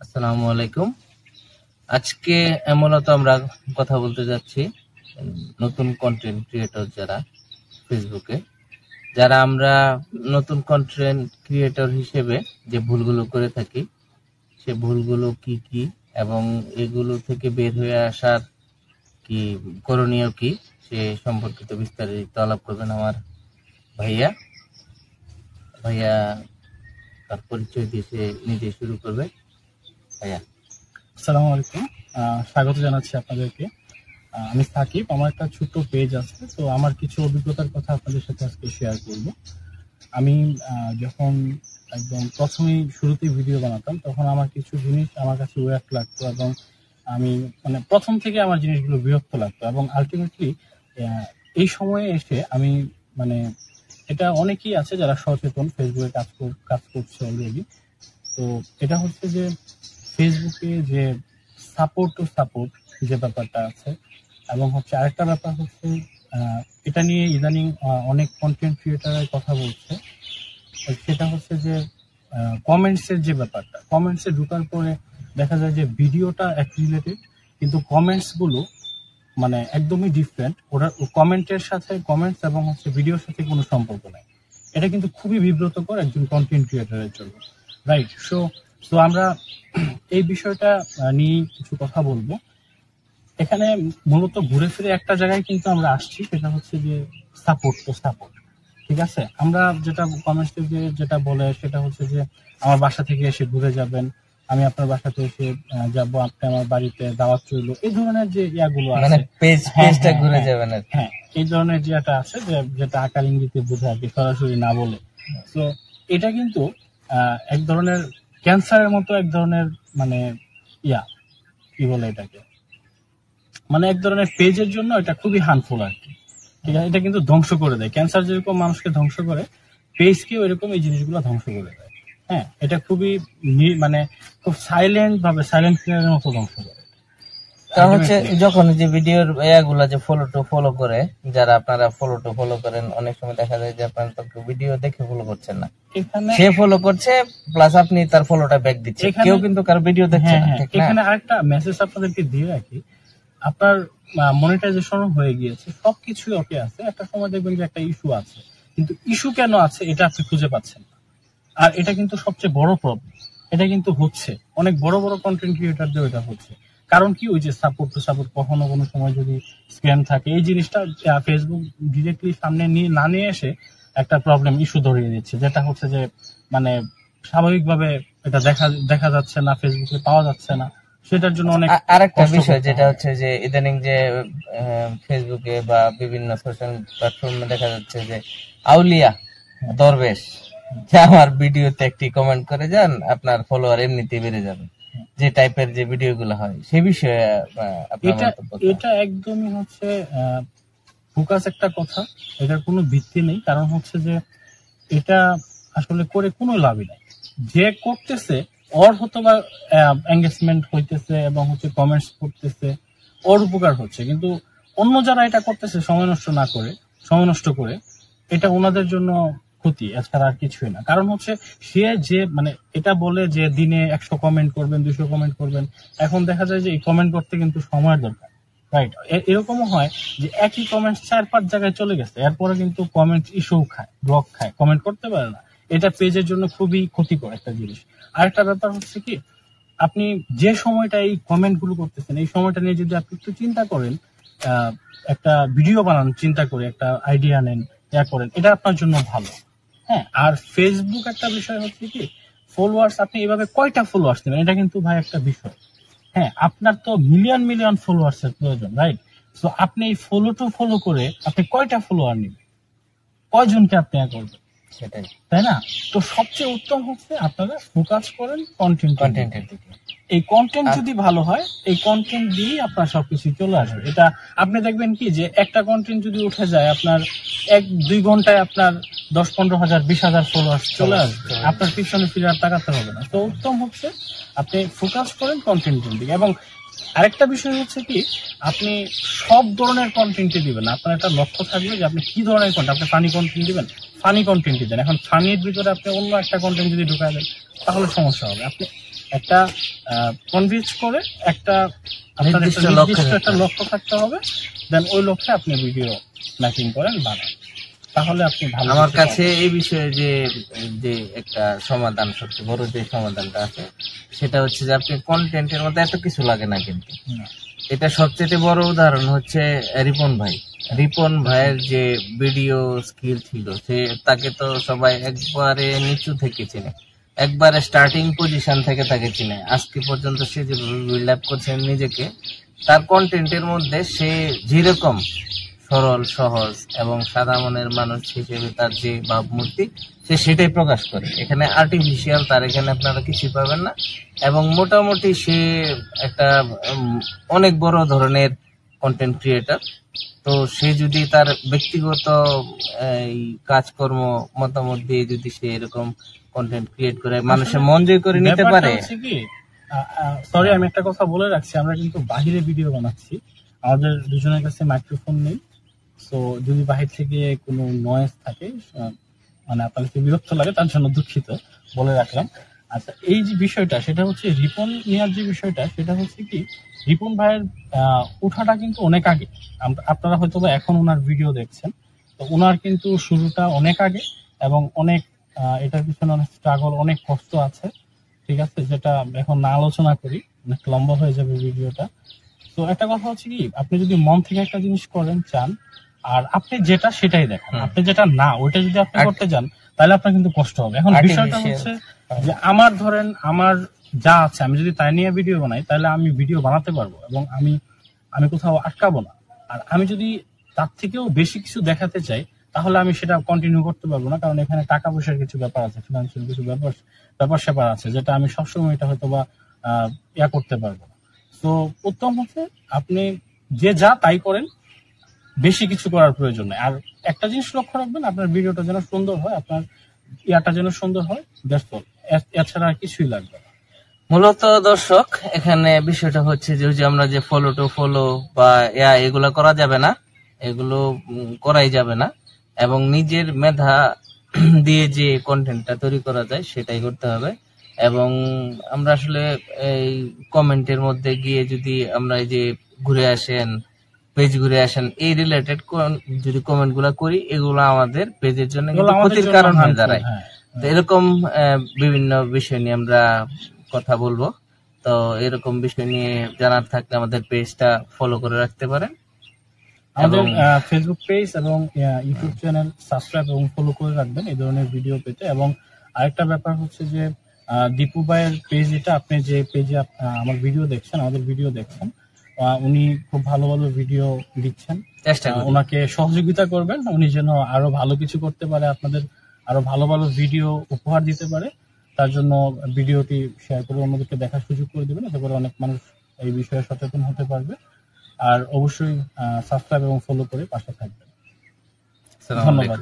আসসালামু আলাইকুম। আজকে মূলত আমরা কথা বলতে যাচ্ছি নতুন কন্টেন্ট ক্রিয়েটর ফেসবুকে যারা আমরা নতুন কন্টেন্ট ক্রিয়েটর হিসেবে যে ভুলগুলো করে থাকি সে ভুলগুলো কি কি এবং এগুলো থেকে বের হয়ে আসার কি করণীয় কি সে সম্পর্কিত বিস্তারিত আলাপ করবেন আমার ভাইয়া। ভাইয়া তার পরিচয় দিয়ে সে নিজে শুরু করবে। ভাইয়া আসসালামু আলাইকুম, স্বাগত জানাচ্ছি আপনাদেরকে। আমি সাকিব, আমার একটা ছোট্ট পেজ আছে, তো আমার কিছু অভিজ্ঞতার কথা আপনাদের সাথে আজকে শেয়ার করব। আমি যখন একদম প্রথমেই শুরুতেই ভিডিও বানাতাম তখন আমার কিছু জিনিস আমার কাছে ওয়াক লাগতো এবং আমি মানে প্রথম থেকে আমার জিনিসগুলো বিরক্ত লাগতো এবং আলটিমেটলি এই সময়ে এসে আমি মানে এটা অনেকেই আছে যারা সচেতন ফেসবুকে কাজ করছে অলরেডি। তো এটা হচ্ছে যে ফেসবুকে যে সাপোর্ট যে ব্যাপারটা আছে এবং হচ্ছে আরেকটা ব্যাপার হচ্ছে এটা নিয়ে ইদানিং অনেক কন্টেন্ট ক্রিয়েটার কথা বলছে, সেটা হচ্ছে যে কমেন্টসের যে ব্যাপারটা, কমেন্টসে ঢোকার পরে দেখা যায় যে ভিডিওটা এক রিলেটেড কিন্তু কমেন্টস গুলো মানে একদমই ডিফারেন্ট। ওরা কমেন্টের সাথে কমেন্টস এবং হচ্ছে ভিডিওর সাথে কোনো সম্পর্ক নাই। এটা কিন্তু খুবই বিব্রতকর একজন কন্টেন্ট ক্রিয়েটরের জন্য, রাইট? সো আমরা এই বিষয়টা নিয়ে কিছু কথা বলবো। এখানে মূলত ঘুরে ফিরে একটা জায়গায় কিন্তু আমরা আসছি, সেটা হচ্ছে যে সাপোর্ট। ঠিক আছে, আমরা যেটা কমেন্টস যেটা বলে সেটা হচ্ছে যে আমার বাসা থেকে এসে ঘুরে যাবেন, আমি আপনার বাসাতে এসে যাব, আপনি আমার বাড়িতে দাওয়াত রইল, এই ধরনের যে ইয়াগুলো আছে, মানে পেজটা ঘুরে যাবেন আর হ্যাঁ এই ধরনের যেটা আছে যেটা আকার ইঙ্গিতে বোঝায় আর কি, সরাসরি না বলে। তো এটা কিন্তু এক ধরনের ক্যান্সারের মতো এক ধরনের মানে কি বলে এটাকে, মানে এক ধরনের পেজের জন্য এটা খুবই হার্মফুল আর কি। ঠিক আছে, এটা কিন্তু ধ্বংস করে দেয়। ক্যান্সার যেরকম মানুষকে ধ্বংস করে, পেজকেও এরকম এই জিনিসগুলো ধ্বংস করে দেয়। হ্যাঁ, এটা খুবই মানে খুব সাইলেন্ট কিলারের মতো ধ্বংস করে। কারণ হচ্ছে যখন যে ভিডিওর এগুলা যে ফলো করে, যারা আপনারা ফলো করেন, অনেক সময় দেখা যায় যে আপনারা তো ভিডিও দেখে ফলো করছেন না, সে ফলো করছে প্লাস আপনি তার ফলোটা ব্যাক দিচ্ছেন, কেউ কিন্তু কার ভিডিও দেখছে না। এখানে আরেকটা মেসেজ আপনাদেরকে দিয়ে রাখি, আপনার মনিটাইজেশন হয়ে গিয়েছে, সবকিছু ওকে আছে, একটা সময় দেখবেন যে একটা ইস্যু আছে, কিন্তু ইস্যু কেন আছে এটা আপনি খুঁজে পাচ্ছেন না। আর এটা কিন্তু সবচেয়ে বড় প্রবলেম। এটা কিন্তু হচ্ছে অনেক বড় বড় কন্টেন্ট ক্রিয়েটারদের এটা হচ্ছে। কারণ কি, ওই যে সাপোর্ট কখনো কোনো সময় যদি স্ক্যাম থাকে, এই জিনিসটা ফেসবুক ডিরেক্টলি সামনে না নিয়ে এসে একটা প্রবলেম ইস্যু ধরিয়ে দিচ্ছে, যেটা হচ্ছে যে মানে স্বাভাবিকভাবে এটা দেখা যাচ্ছে না, ফেসবুকে পাওয়া যাচ্ছে না, সেটার জন্য অনেক আরেকটা বিষয় যেটা হচ্ছে যে ইদানিং যে ফেসবুকে বা বিভিন্ন সোশ্যাল প্ল্যাটফর্মে দেখা যাচ্ছে যে আউলিয়া দরবেশ যে আমার ভিডিওতে একটি কমেন্ট করে যান, আপনার ফলোয়ার এমনিতেই বেড়ে যাবে, যে টাইপের যে ভিডিওগুলো হয়, সেই বিষয়ে এটা একদমই হচ্ছে ফোকাস একটা কথা, এটার কোনো ভিত্তি নেই। কারণ হচ্ছে যে এটা আসলে করে কোনো লাভই নাই। যে করতেছে ওর হয়তো বা এঙ্গেজমেন্ট হইতেছে এবং হচ্ছে কমেন্টস করতেছে, ওর উপকার হচ্ছে, কিন্তু অন্য যারা এটা করতেছে সময় নষ্ট করে এটা ওনাদের জন্য ক্ষতি, এছাড়া আর কিছুই না। কারণ হচ্ছে সে যে মানে এটা বলে যে দিনে 100 কমেন্ট করবেন, 200 কমেন্ট করবেন, এখন দেখা যায় যে এই কমেন্ট করতে কিন্তু সময়ের দরকার, রাইট? এরকমও হয় যে একই কমেন্ট 4-5 জায়গায় চলে গেছে, এরপরে কিন্তু কমেন্ট ইস্যু খায়, ব্লক খায়, কমেন্ট করতে পারে না। এটা পেজের জন্য খুবই ক্ষতিকর একটা জিনিস। আরেকটা ব্যাপার হচ্ছে কি, আপনি যে সময়টা এই কমেন্ট গুলো করতেছেন, এই সময়টা নিয়ে যদি আপনি একটু চিন্তা করেন, একটা ভিডিও বানান, চিন্তা করে একটা আইডিয়া নেন, করেন, এটা আপনার জন্য ভালো। হ্যাঁ, আর ফেসবুক একটা বিষয় হচ্ছে কি, ফলোয়ার্স আপনি এভাবে কয়টা ফলোয়ার্স নেবেন, এটা কিন্তু ভাই একটা বিষয়। হ্যাঁ, আপনার তো মিলিয়ন ফলোয়ার্স এর প্রয়োজন, রাইট? তো আপনি ফলো করে আপনি কয়টা ফলোয়ার নেবেন, কয়জনকে আপনি করবেন, সেটাই, তাই না? তো সবচেয়ে উত্তম হচ্ছে আপনারা ফোকাস করেন কন্টেন্টের দিকে। এই কন্টেন্ট যদি ভালো হয়, এই কন্টেন্ট দিয়ে আপনার সবকিছু চলে আসবে। এটা আপনি দেখবেন কি যে একটা কন্টেন্ট যদি উঠে যায়, আপনার 1-2 ঘন্টায় আপনার 10-15 হাজার 20 হাজার ফলোয়ার্স চলে আসবে, আপনার পিছনে ফিরে আর তাকাতে হবে না। তো উত্তম হচ্ছে আপনি ফোকাস করেন কন্টেন্টের দিকে। এবং আরেকটা বিষয় হচ্ছে কি, আপনি সব ধরনের কন্টেন্টে দিবেন, আপনার একটা লক্ষ্য থাকবে যে আপনি কি ধরনের কন্টেন্ট, আপনি ফানি কন্টেন্ট দিবেন, ফানি কন্টেন্ট দেন। এখন ফানির ভিতরে আপনি অন্য একটা কন্টেন্ট যদি ঢুকায় দেন তাহলে সমস্যা হবে। আপনি একটা কনভিন্স করে একটা আপনার নির্দিষ্ট একটা লক্ষ্য নির্দিষ্ট থাকতে একটা হবে। লক্ষ্য থাকতে হবে, দেন ওই লক্ষ্যে আপনি ভিডিও মেকিং করেন, বানান, তাহলে আপনি ভালো আমার কিছু কাছে পাবেন। এই বিষয়ে যে যে একটা সমাধান, সবচেয়ে বড় যে সমাধানটা আছে সেটা হচ্ছে যে আপনি কন্টেন্টের মধ্যে এত কিছু লাগে না, কিন্তু না, এটা সবচেয়ে বড় উদাহরণ হচ্ছে রিপন ভাই। রিপন ভাইয়ের যে ভিডিও স্কিল ছিল, তাকে তো সবাই একবারে নিচু থেকে চিনে, একবারে স্টার্টিং পজিশন থেকে তাকে চিনে। আজকে পর্যন্ত সে যেভাবে বিল্ড আপ করছে নিজেকে, তার কন্টেন্টের মধ্যে সে যেরকম সরল সহজ এবং সাদা মনের মানুষ হিসেবে তার যে ভাবমূর্তি, সে সেটাই প্রকাশ করে। এখানে আর্টিফিশিয়াল তার এখানে আপনারা কিছু পাবেন না। এবং মোটামুটি সে একটা অনেক বড় ধরনের কন্টেন্ট ক্রিয়েটর। তো সে যদি তার ব্যক্তিগত এই কাজকর্ম মতামত দিয়ে যদি সে এরকম কন্টেন্ট ক্রিয়েট করে মানুষের মন জয় করে নিতে ব্যাপারটা পারে। হচ্ছে কি, সরি আমি একটা কথা বলে রাখছি, আমরা কিন্তু বাহিরে ভিডিও বানাচ্ছি, আমাদের দুজনের কাছে মাইক্রোফোন নেই। সো যদি বাহির থেকে কোনো নয়েজ থাকে, মানে আপনার কাছে বিরক্ত লাগে, তার জন্য দুঃখিত, বলে রাখলাম। আচ্ছা, এই যে বিষয়টা, সেটা হচ্ছে রিপন নেওয়ার যে বিষয়টা, সেটা হচ্ছে কি, রিপন ভাইয়ের উঠাটা কিন্তু অনেক আগে। আপনারা হয়তো বা এখন ওনার ভিডিও দেখছেন, তো ওনার কিন্তু শুরুটা অনেক আগে, এবং অনেক এটার পিছনে অনেক স্ট্রাগল, অনেক কষ্ট আছে, ঠিক আছে, যেটা এখন না আলোচনা করি, অনেক লম্বা হয়ে যাবে ভিডিওটা। তো একটা কথা হচ্ছে কি, আপনি যদি মন থেকে একটা জিনিস করেন চান, আর আপনি যেটা সেটাই দেখেন, আপনি যেটা না ওইটা যদি আপনি করতে যান, তাহলে আপনার কিন্তু কষ্ট হবে। এখন বিষয়টা হচ্ছে যে আমার ধরেন আমার যা আছে, আমি যদি তাই নিয়ে ভিডিও বানাই, তাহলে আমি ভিডিও বানাতে পারবো এবং আমি আমি কোথাও আটকাবো না। আর আমি যদি তার থেকেও বেশি কিছু দেখাতে চাই, তাহলে আমি সেটা কন্টিনিউ করতে পারবো না, কারণ এখানে টাকা পয়সার কিছু ব্যাপার আছে, ফিনান্সিয়াল কিছু ব্যাপার স্যাপার আছে, যেটা আমি সবসময় এটা হয়তো বা ইয়া করতে পারবো না। তো উত্তম হচ্ছে আপনি যে যা তাই করেন, বেশি কিছু করার প্রয়োজন নেই। আর একটা জিনিস লক্ষ্য রাখবেন, আপনার ভিডিওটা যেন সুন্দর হয়, আপনার ইয়াটা যেন সুন্দর হয়, দ্যাটস অল। এছাড়া আর কিছুই লাগবে না। মূলত দর্শক, এখানে বিষয়টা হচ্ছে যে ওই যে আমরা যে ফলো টু ফলো বা এগুলো করা যাবে না, এগুলো করাই যাবে না। এবং নিজের মেধা দিয়ে যে কন্টেন্টটা তৈরি করা যায় সেটাই করতে হবে। এবং আমরা আসলে এই কমেন্টের মধ্যে গিয়ে যদি আমরা এই যে ঘুরে আসেন, পেজ ঘুরে আসেন, এই রিলেটেড যদি কমেন্ট গুলা করি, এগুলো আমাদের পেজের জন্য কিন্তু ক্ষতির কারণ হয়ে দাঁড়ায়। তো এরকম বিভিন্ন বিষয় নিয়ে আমরা কথা বলবো। তো এরকম বিষয় নিয়ে জানার থাকলে আমাদের পেজটা ফলো করে রাখতে পারেন। আমাদের ফেসবুক পেজ এবং ইউটিউব চ্যানেল সাবস্ক্রাইব এবং ফলো করে রাখবেন এই ধরনের ভিডিও পেতে। এবং আরেকটা ব্যাপার হচ্ছে যে দীপু ভাইয়ের পেজ, এটা আপনি যে পেজে আমার ভিডিও দেখছেন, আমাদের ভিডিও দেখছেন, উনি খুব ভালো ভালো ভিডিও দিচ্ছেন, চেষ্টা করি ওনাকে সহযোগিতা করবেন, উনি যেন আরো ভালো কিছু করতে পারে, আপনাদের আরো ভালো ভালো ভিডিও উপহার দিতে পারে। তার জন্য ভিডিওটি শেয়ার করে অন্যদেরকে দেখার সুযোগ করে দেবেন, এতে করে অনেক মানুষ এই বিষয়ে সচেতন হতে পারবে। আর অবশ্যই সাবস্ক্রাইব এবং ফলো করে পাশে থাকবেন। ধন্যবাদ।